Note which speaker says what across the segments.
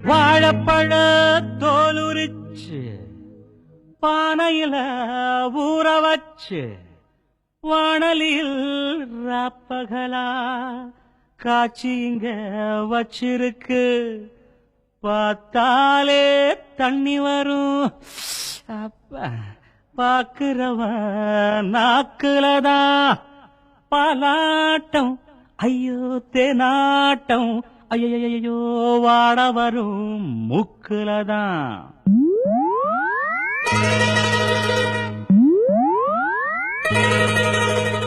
Speaker 1: வாழைப்பழ தோலுரிச்சு பானையில ஊற வச்சு வாணலில் ராப்பகலா காட்சி இங்க வச்சிருக்கு. பார்த்தாலே தண்ணி வரும். அப்ப பாக்குறவன் நாக்குலதான் பாலாட்டம். ஐயோ தேனாட்டம். ஐயோ வாட வரும் மூக்குலதான்.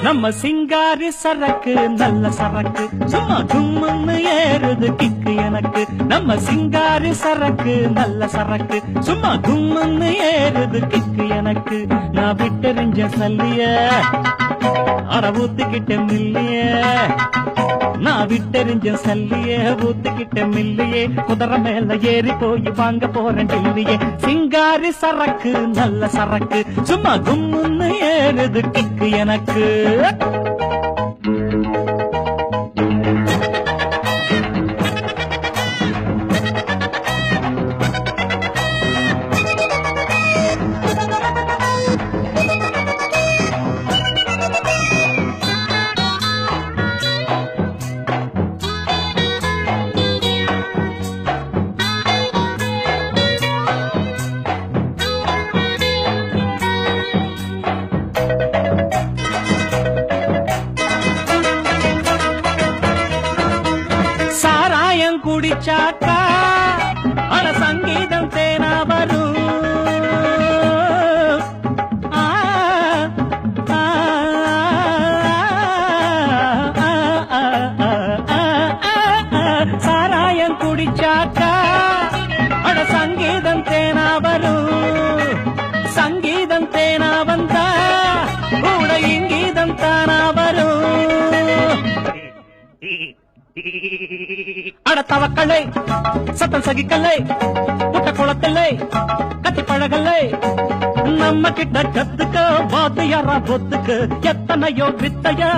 Speaker 1: நம்ம சிங்காரி சரக்கு நல்ல சரக்கு சும்மா கும்முன்னு ஏறுது கிக்கு எனக்கு. நம்ம சிங்காரி சரக்கு நல்ல சரக்கு சும்மா கும்முன்னு ஏறுது கிக்கு எனக்கு. நான் விட்டெறிஞ்ச சல்லிய அட ஊத்துக்கிட்ட மில்லிய. நான் விட்டெறிஞ்ச சல்லிய ஊத்துக்கிட்ட மில்லியே. குதிரை மேல ஏறி போய் வாங்க போறேன் டில்லியே. சிங்காரி சரக்கு நல்ல சரக்கு சும்மா கும்முன்னு ஏறுது கிக்கு எனக்கு. குடிச்சாக்கா அட சங்கீதம் தேனா வரும். சாராயம் குடிச்சாக்கா அட சங்கீதம் தேனா வரும். சங்கீதம் தேனா வந்தா கூட இங்கீதம் தானா வரும். அட தவக்கலை சத்தம் சகிக்கலை புட்ட குளத்தில்லை கத்தி பழகலை. நம்ம கிட்ட கத்துக்க வாத்தியாரா பொத்துக்கு எத்தனையோ வித்தையா.